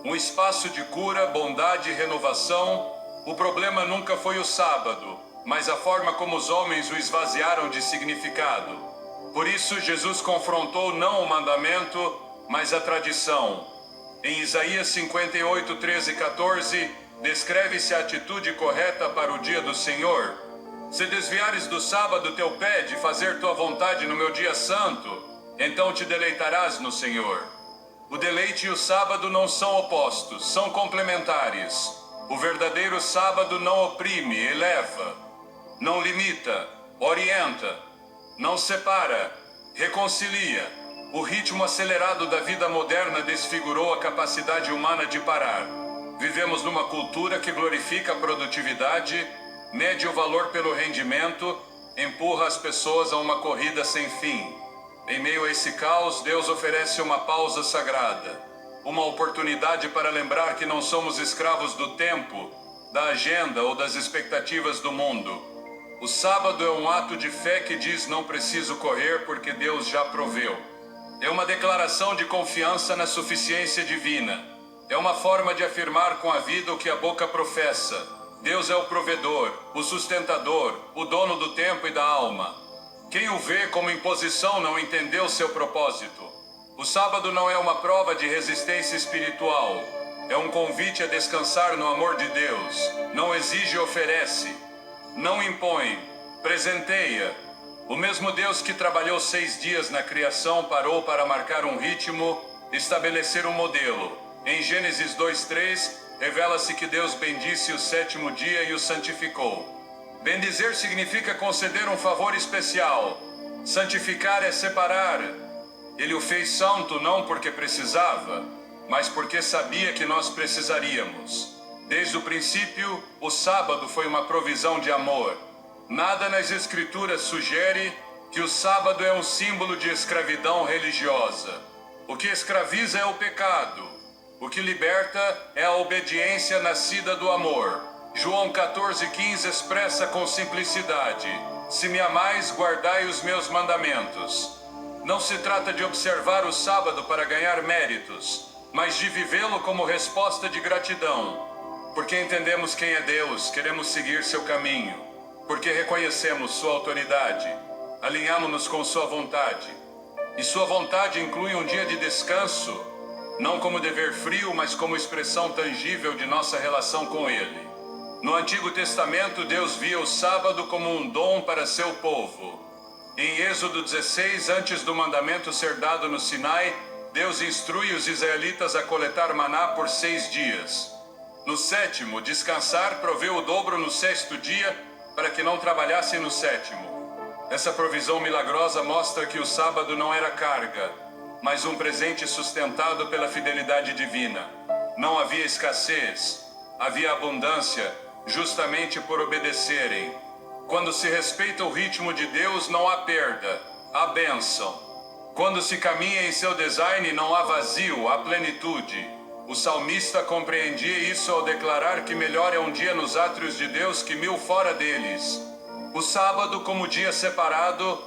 Um espaço de cura, bondade e renovação. O problema nunca foi o sábado, mas a forma como os homens o esvaziaram de significado. Por isso, Jesus confrontou não o mandamento, mas a tradição. Em Isaías 58, 13 e 14, descreve-se a atitude correta para o dia do Senhor. Se desviares do sábado teu pé de fazer tua vontade no meu dia santo, então te deleitarás no Senhor. O deleite e o sábado não são opostos, são complementares. O verdadeiro sábado não oprime, eleva, não limita, orienta, não separa, reconcilia. O ritmo acelerado da vida moderna desfigurou a capacidade humana de parar. Vivemos numa cultura que glorifica a produtividade, mede o valor pelo rendimento, empurra as pessoas a uma corrida sem fim. Em meio a esse caos, Deus oferece uma pausa sagrada, uma oportunidade para lembrar que não somos escravos do tempo, da agenda ou das expectativas do mundo. O sábado é um ato de fé que diz: não preciso correr porque Deus já proveu. É uma declaração de confiança na suficiência divina. É uma forma de afirmar com a vida o que a boca professa. Deus é o provedor, o sustentador, o dono do tempo e da alma. Quem o vê como imposição não entendeu seu propósito. O sábado não é uma prova de resistência espiritual. É um convite a descansar no amor de Deus. Não exige e oferece. Não impõe, presenteia. O mesmo Deus que trabalhou 6 dias na criação parou para marcar um ritmo, estabelecer um modelo. Em Gênesis 2:3, revela-se que Deus bendisse o 7º dia e o santificou. Bendizer significa conceder um favor especial. Santificar é separar. Ele o fez santo não porque precisava, mas porque sabia que nós precisaríamos. Desde o princípio, o sábado foi uma provisão de amor. Nada nas Escrituras sugere que o sábado é um símbolo de escravidão religiosa. O que escraviza é o pecado. O que liberta é a obediência nascida do amor. João 14,15 expressa com simplicidade: se me amais, guardai os meus mandamentos. Não se trata de observar o sábado para ganhar méritos, mas de vivê-lo como resposta de gratidão. Porque entendemos quem é Deus, queremos seguir seu caminho. Porque reconhecemos sua autoridade, alinhamos-nos com sua vontade. E sua vontade inclui um dia de descanso, não como dever frio, mas como expressão tangível de nossa relação com Ele. No Antigo Testamento, Deus via o sábado como um dom para seu povo. Em Êxodo 16, antes do mandamento ser dado no Sinai, Deus instrui os israelitas a coletar maná por 6 dias. No 7º, descansar, proveu o dobro no 6º dia, para que não trabalhassem no 7º. Essa provisão milagrosa mostra que o sábado não era carga, mas um presente sustentado pela fidelidade divina. Não havia escassez, havia abundância, justamente por obedecerem. Quando se respeita o ritmo de Deus, não há perda, há bênção. Quando se caminha em seu design, não há vazio, há plenitude. O salmista compreendia isso ao declarar que melhor é um dia nos átrios de Deus que 1000 fora deles. O sábado, como dia separado,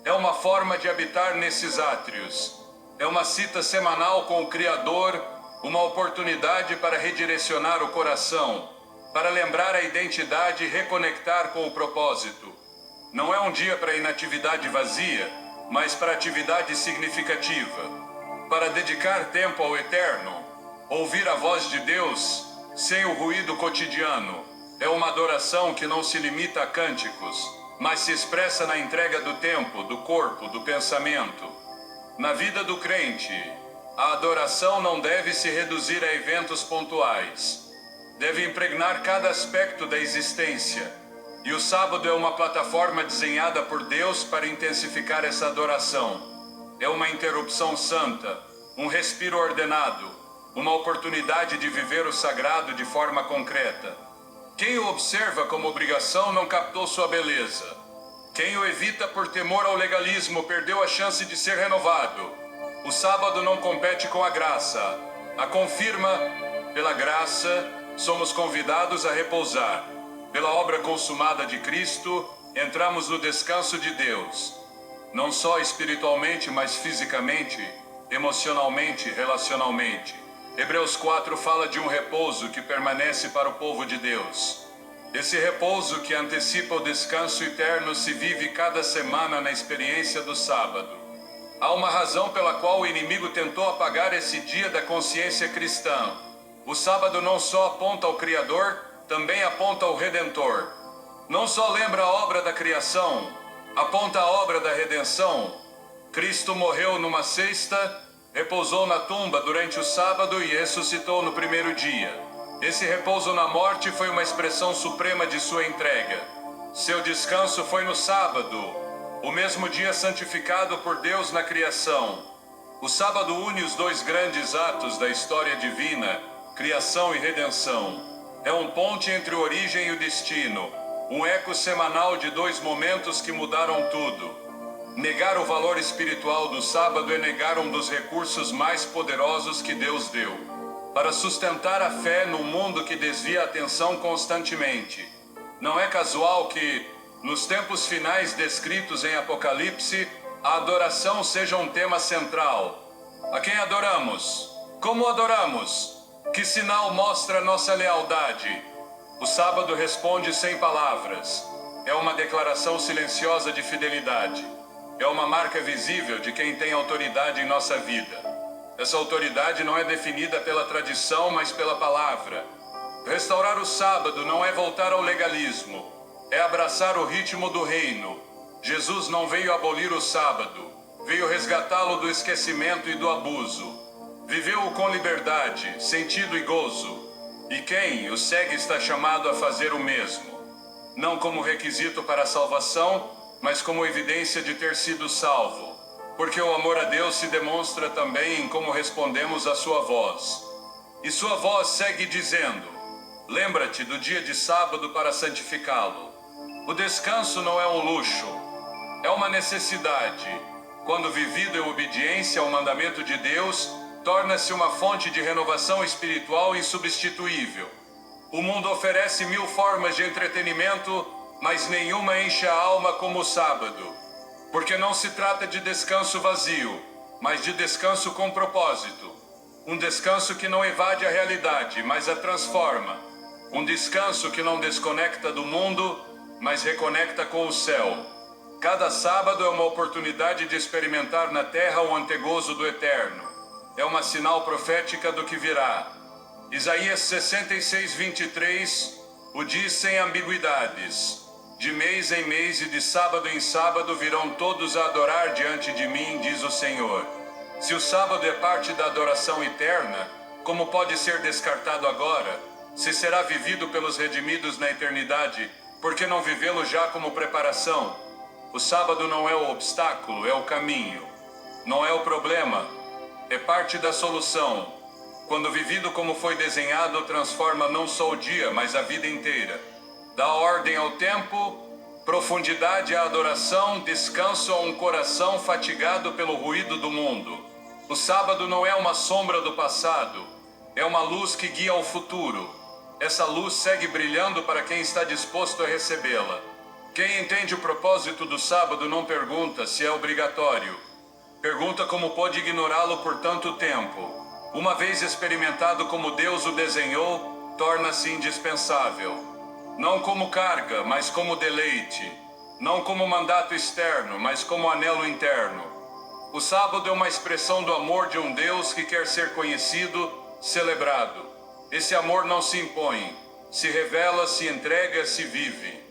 é uma forma de habitar nesses átrios. É uma cita semanal com o Criador, uma oportunidade para redirecionar o coração, para lembrar a identidade e reconectar com o propósito. Não é um dia para inatividade vazia, mas para atividade significativa. Para dedicar tempo ao eterno, ouvir a voz de Deus, sem o ruído cotidiano. É uma adoração que não se limita a cânticos, mas se expressa na entrega do tempo, do corpo, do pensamento. Na vida do crente, a adoração não deve se reduzir a eventos pontuais. Deve impregnar cada aspecto da existência. E o sábado é uma plataforma desenhada por Deus para intensificar essa adoração. É uma interrupção santa, um respiro ordenado, uma oportunidade de viver o sagrado de forma concreta. Quem o observa como obrigação não captou sua beleza. Quem o evita por temor ao legalismo perdeu a chance de ser renovado. O sábado não compete com a graça, a confirma. Pela graça, somos convidados a repousar. Pela obra consumada de Cristo, entramos no descanso de Deus. Não só espiritualmente, mas fisicamente, emocionalmente, relacionalmente. Hebreus 4 fala de um repouso que permanece para o povo de Deus. Esse repouso que antecipa o descanso eterno se vive cada semana na experiência do sábado. Há uma razão pela qual o inimigo tentou apagar esse dia da consciência cristã. O sábado não só aponta ao Criador, também aponta ao Redentor. Não só lembra a obra da criação, aponta a obra da redenção. Cristo morreu numa sexta, repousou na tumba durante o sábado e ressuscitou no primeiro dia. Esse repouso na morte foi uma expressão suprema de sua entrega. Seu descanso foi no sábado, o mesmo dia santificado por Deus na criação. O sábado une os dois grandes atos da história divina, criação e redenção. É um ponte entre a origem e o destino, um eco semanal de dois momentos que mudaram tudo. Negar o valor espiritual do sábado é negar um dos recursos mais poderosos que Deus deu, para sustentar a fé num mundo que desvia a atenção constantemente. Não é casual que, nos tempos finais descritos em Apocalipse, a adoração seja um tema central. A quem adoramos? Como adoramos? Que sinal mostra nossa lealdade? O sábado responde sem palavras. É uma declaração silenciosa de fidelidade. É uma marca visível de quem tem autoridade em nossa vida. Essa autoridade não é definida pela tradição, mas pela palavra. Restaurar o sábado não é voltar ao legalismo, é abraçar o ritmo do reino. Jesus não veio abolir o sábado, veio resgatá-lo do esquecimento e do abuso. Viveu-o com liberdade, sentido e gozo. E quem o segue está chamado a fazer o mesmo. Não como requisito para a salvação, mas como evidência de ter sido salvo. Porque o amor a Deus se demonstra também em como respondemos à sua voz. E sua voz segue dizendo: lembra-te do dia de sábado para santificá-lo. O descanso não é um luxo, é uma necessidade. Quando vivido em obediência ao mandamento de Deus, torna-se uma fonte de renovação espiritual insubstituível. O mundo oferece 1000 formas de entretenimento, mas nenhuma enche a alma como o sábado. Porque não se trata de descanso vazio, mas de descanso com propósito. Um descanso que não evade a realidade, mas a transforma. Um descanso que não desconecta do mundo, mas reconecta com o céu. Cada sábado é uma oportunidade de experimentar na terra o antegozo do eterno. É uma sinal profética do que virá. Isaías 66:23 o diz sem ambiguidades. De mês em mês e de sábado em sábado virão todos a adorar diante de mim, diz o Senhor. Se o sábado é parte da adoração eterna, como pode ser descartado agora? Se será vivido pelos redimidos na eternidade, por que não vivê-lo já como preparação? O sábado não é o obstáculo, é o caminho. Não é o problema, é parte da solução. Quando vivido como foi desenhado, transforma não só o dia, mas a vida inteira. Dá ordem ao tempo, profundidade à adoração, descanso a um coração fatigado pelo ruído do mundo. O sábado não é uma sombra do passado, é uma luz que guia ao futuro. Essa luz segue brilhando para quem está disposto a recebê-la. Quem entende o propósito do sábado não pergunta se é obrigatório. Pergunta como pode ignorá-lo por tanto tempo. Uma vez experimentado como Deus o desenhou, torna-se indispensável. Não como carga, mas como deleite. não como mandato externo, mas como anelo interno. O sábado é uma expressão do amor de um Deus que quer ser conhecido, celebrado. Esse amor não se impõe, se revela, se entrega, se vive.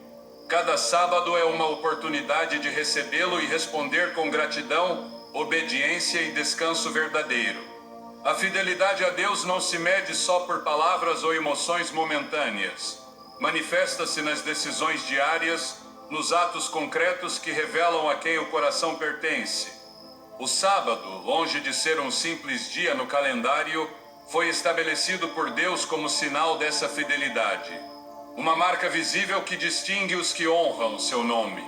Cada sábado é uma oportunidade de recebê-lo e responder com gratidão, obediência e descanso verdadeiro. A fidelidade a Deus não se mede só por palavras ou emoções momentâneas. Manifesta-se nas decisões diárias, nos atos concretos que revelam a quem o coração pertence. O sábado, longe de ser um simples dia no calendário, foi estabelecido por Deus como sinal dessa fidelidade. Uma marca visível que distingue os que honram seu nome.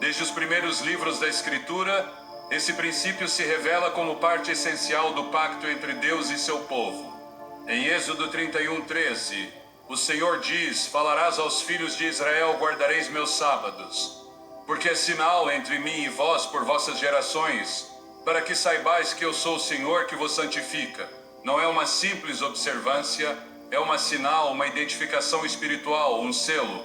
Desde os primeiros livros da Escritura, esse princípio se revela como parte essencial do pacto entre Deus e seu povo. Em Êxodo 31:13, o Senhor diz: falarás aos filhos de Israel, guardareis meus sábados, porque é sinal entre mim e vós por vossas gerações, para que saibais que eu sou o Senhor que vos santifica. Não é uma simples observância, é um sinal, uma identificação espiritual, um selo.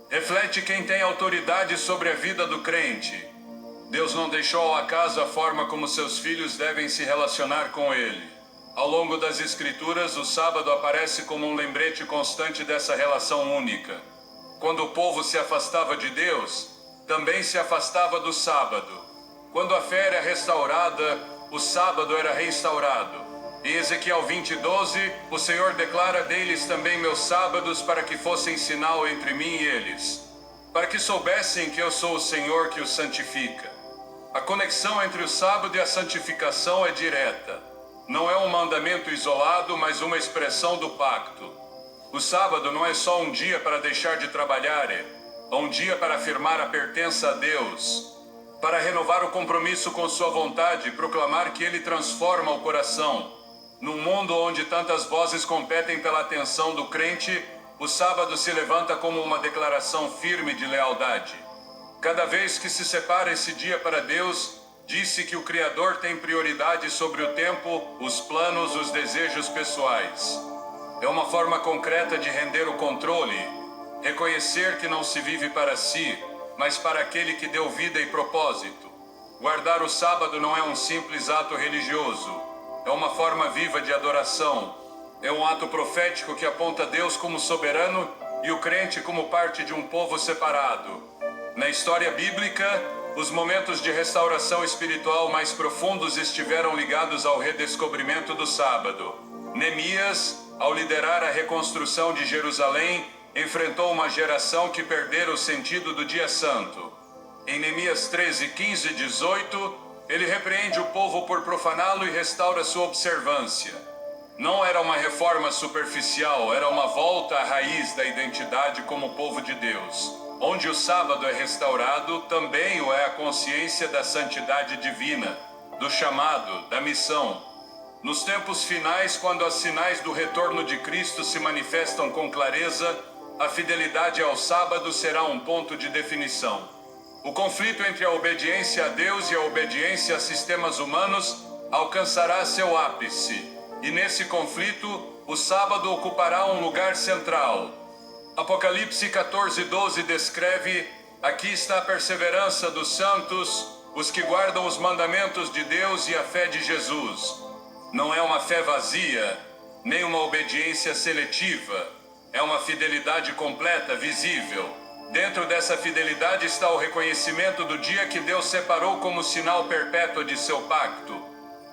Reflete quem tem autoridade sobre a vida do crente. Deus não deixou ao acaso a forma como seus filhos devem se relacionar com Ele. Ao longo das Escrituras, o sábado aparece como um lembrete constante dessa relação única. Quando o povo se afastava de Deus, também se afastava do sábado. Quando a fé era restaurada, o sábado era reinstaurado. Em Ezequiel 20:12, o Senhor declara: deles também meus sábados, para que fossem sinal entre mim e eles, para que soubessem que eu sou o Senhor que os santifica. A conexão entre o sábado e a santificação é direta. Não é um mandamento isolado, mas uma expressão do pacto. O sábado não é só um dia para deixar de trabalhar, é um dia para afirmar a pertença a Deus, para renovar o compromisso com sua vontade, proclamar que Ele transforma o coração. Num mundo onde tantas vozes competem pela atenção do crente, o sábado se levanta como uma declaração firme de lealdade. Cada vez que se separa esse dia para Deus, disse que o Criador tem prioridade sobre o tempo, os planos, os desejos pessoais. É uma forma concreta de render o controle, reconhecer que não se vive para si, mas para aquele que deu vida e propósito. Guardar o sábado não é um simples ato religioso, é uma forma viva de adoração. É um ato profético que aponta Deus como soberano e o crente como parte de um povo separado. Na história bíblica, os momentos de restauração espiritual mais profundos estiveram ligados ao redescobrimento do sábado. Neemias, ao liderar a reconstrução de Jerusalém, enfrentou uma geração que perdera o sentido do dia santo. Em Neemias 13, 15 e 18, ele repreende o povo por profaná-lo e restaura sua observância. Não era uma reforma superficial, era uma volta à raiz da identidade como povo de Deus. Onde o sábado é restaurado, também o é a consciência da santidade divina, do chamado, da missão. Nos tempos finais, quando os sinais do retorno de Cristo se manifestam com clareza, a fidelidade ao sábado será um ponto de definição. O conflito entre a obediência a Deus e a obediência a sistemas humanos alcançará seu ápice, e nesse conflito, o sábado ocupará um lugar central. Apocalipse 14:12 descreve: aqui está a perseverança dos santos, os que guardam os mandamentos de Deus e a fé de Jesus. Não é uma fé vazia, nem uma obediência seletiva, é uma fidelidade completa, visível. Dentro dessa fidelidade está o reconhecimento do dia que Deus separou como sinal perpétuo de seu pacto.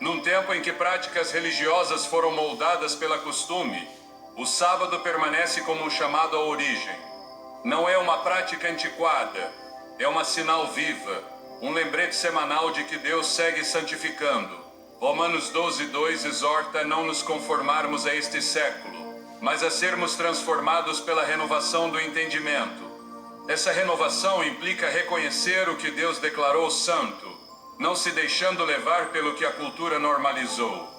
Num tempo em que práticas religiosas foram moldadas pelo costume, o sábado permanece como um chamado à origem. Não é uma prática antiquada, é uma sinal viva, um lembrete semanal de que Deus segue santificando. Romanos 12:2 exorta a não nos conformarmos a este século, mas a sermos transformados pela renovação do entendimento. Essa renovação implica reconhecer o que Deus declarou santo, não se deixando levar pelo que a cultura normalizou.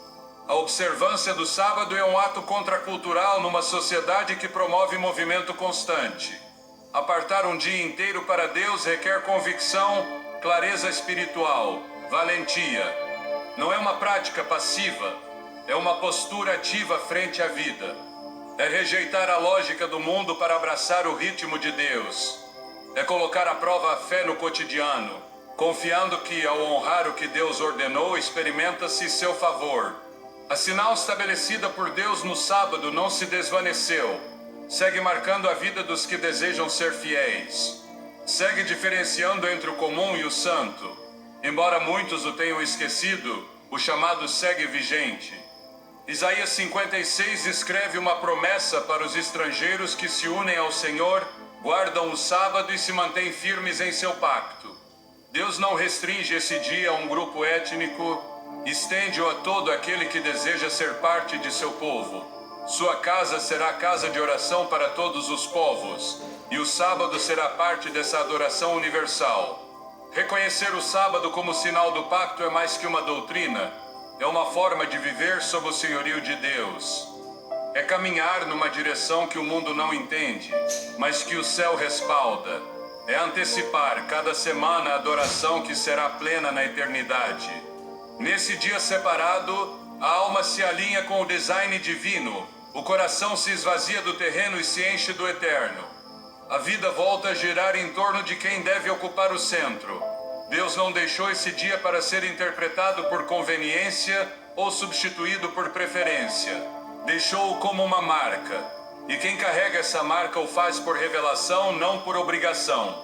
A observância do sábado é um ato contracultural numa sociedade que promove movimento constante. Apartar um dia inteiro para Deus requer convicção, clareza espiritual, valentia. Não é uma prática passiva, é uma postura ativa frente à vida. É rejeitar a lógica do mundo para abraçar o ritmo de Deus. É colocar à prova a fé no cotidiano, confiando que, ao honrar o que Deus ordenou, experimenta-se seu favor. A sinal estabelecida por Deus no sábado não se desvaneceu. Segue marcando a vida dos que desejam ser fiéis. Segue diferenciando entre o comum e o santo. Embora muitos o tenham esquecido, o chamado segue vigente. Isaías 56 escreve uma promessa para os estrangeiros que se unem ao Senhor, guardam o sábado e se mantêm firmes em seu pacto. Deus não restringe esse dia a um grupo étnico, estende-o a todo aquele que deseja ser parte de seu povo. Sua casa será casa de oração para todos os povos, e o sábado será parte dessa adoração universal. Reconhecer o sábado como sinal do pacto é mais que uma doutrina, é uma forma de viver sob o senhorio de Deus. É caminhar numa direção que o mundo não entende, mas que o céu respalda. É antecipar cada semana a adoração que será plena na eternidade. Nesse dia separado, a alma se alinha com o design divino, o coração se esvazia do terreno e se enche do eterno. A vida volta a girar em torno de quem deve ocupar o centro. Deus não deixou esse dia para ser interpretado por conveniência ou substituído por preferência. Deixou-o como uma marca. E quem carrega essa marca o faz por revelação, não por obrigação.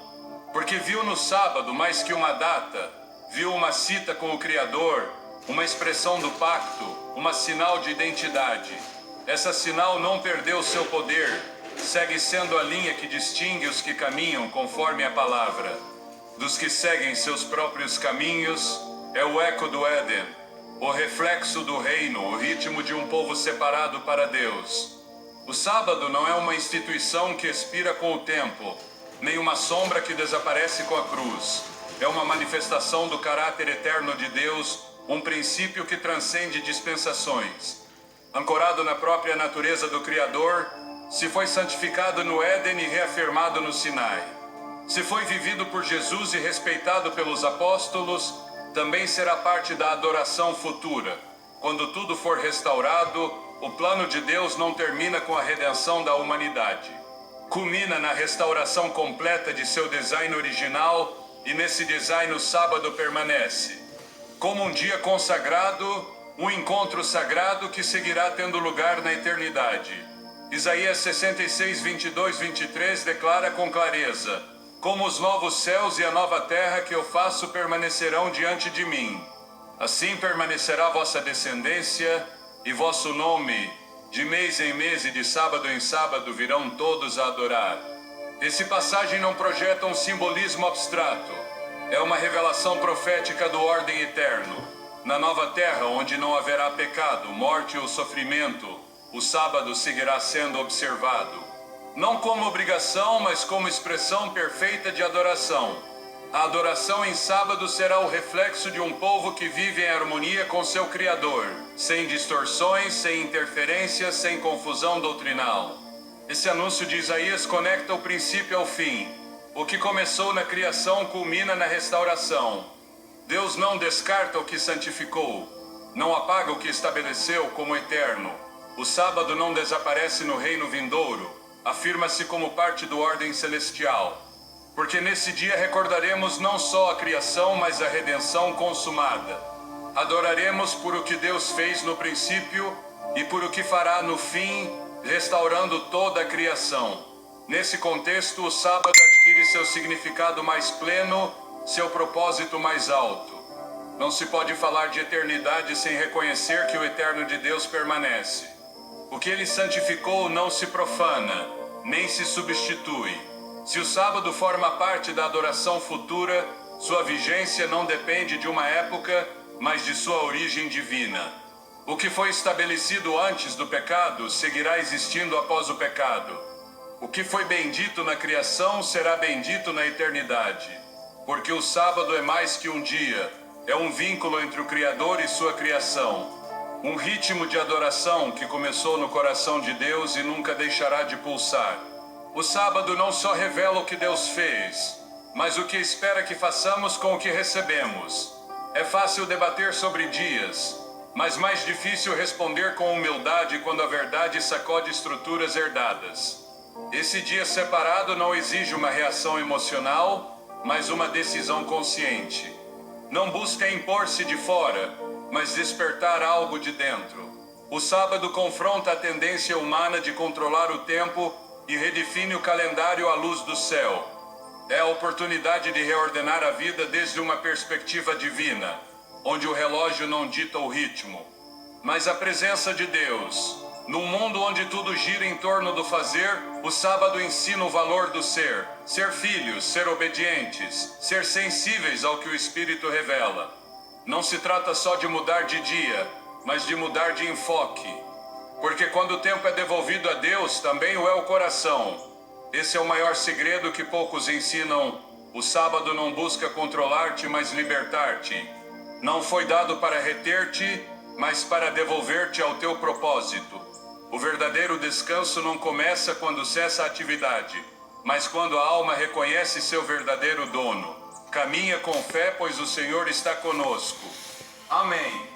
Porque viu no sábado mais que uma data, viu uma cita com o Criador, uma expressão do pacto, uma sinal de identidade. Essa sinal não perdeu seu poder, segue sendo a linha que distingue os que caminham conforme a palavra. Dos que seguem seus próprios caminhos, é o eco do Éden, o reflexo do reino, o ritmo de um povo separado para Deus. O sábado não é uma instituição que expira com o tempo, nem uma sombra que desaparece com a cruz. É uma manifestação do caráter eterno de Deus, um princípio que transcende dispensações. Ancorado na própria natureza do Criador, se foi santificado no Éden e reafirmado no Sinai. Se foi vivido por Jesus e respeitado pelos apóstolos, também será parte da adoração futura. Quando tudo for restaurado, o plano de Deus não termina com a redenção da humanidade. Culmina na restauração completa de seu design original, e nesse design o sábado permanece. Como um dia consagrado, um encontro sagrado que seguirá tendo lugar na eternidade. Isaías 66, 22, 23 declara com clareza: como os novos céus e a nova terra que eu faço permanecerão diante de mim. Assim permanecerá vossa descendência e vosso nome. De mês em mês e de sábado em sábado virão todos a adorar. Esse passagem não projeta um simbolismo abstrato. É uma revelação profética do ordem eterno. Na nova terra, onde não haverá pecado, morte ou sofrimento, o sábado seguirá sendo observado. Não como obrigação, mas como expressão perfeita de adoração. A adoração em sábado será o reflexo de um povo que vive em harmonia com seu Criador, sem distorções, sem interferências, sem confusão doutrinal. Esse anúncio de Isaías conecta o princípio ao fim. O que começou na criação culmina na restauração. Deus não descarta o que santificou, não apaga o que estabeleceu como eterno. O sábado não desaparece no reino vindouro, afirma-se como parte do ordem celestial. Porque nesse dia recordaremos não só a criação, mas a redenção consumada. Adoraremos por o que Deus fez no princípio e por o que fará no fim, restaurando toda a criação. Nesse contexto, o sábado adquire seu significado mais pleno, seu propósito mais alto. Não se pode falar de eternidade sem reconhecer que o eterno de Deus permanece. O que ele santificou não se profana, nem se substitui. Se o sábado forma parte da adoração futura, sua vigência não depende de uma época, mas de sua origem divina. O que foi estabelecido antes do pecado seguirá existindo após o pecado. O que foi bendito na criação será bendito na eternidade. Porque o sábado é mais que um dia, é um vínculo entre o Criador e sua criação. Um ritmo de adoração que começou no coração de Deus e nunca deixará de pulsar. O sábado não só revela o que Deus fez, mas o que espera que façamos com o que recebemos. É fácil debater sobre dias, mas mais difícil responder com humildade quando a verdade sacode estruturas herdadas. Esse dia separado não exige uma reação emocional, mas uma decisão consciente. Não busca impor-se de fora, mas despertar algo de dentro. O sábado confronta a tendência humana de controlar o tempo e redefine o calendário à luz do céu. É a oportunidade de reordenar a vida desde uma perspectiva divina, onde o relógio não dita o ritmo, mas a presença de Deus. Num mundo onde tudo gira em torno do fazer, o sábado ensina o valor do ser filhos, ser obedientes, ser sensíveis ao que o Espírito revela. Não se trata só de mudar de dia, mas de mudar de enfoque. Porque quando o tempo é devolvido a Deus, também o é o coração. Esse é o maior segredo que poucos ensinam. O sábado não busca controlar-te, mas libertar-te. Não foi dado para reter-te, mas para devolver-te ao teu propósito. O verdadeiro descanso não começa quando cessa a atividade, mas quando a alma reconhece seu verdadeiro dono. Caminha com fé, pois o Senhor está conosco. Amém.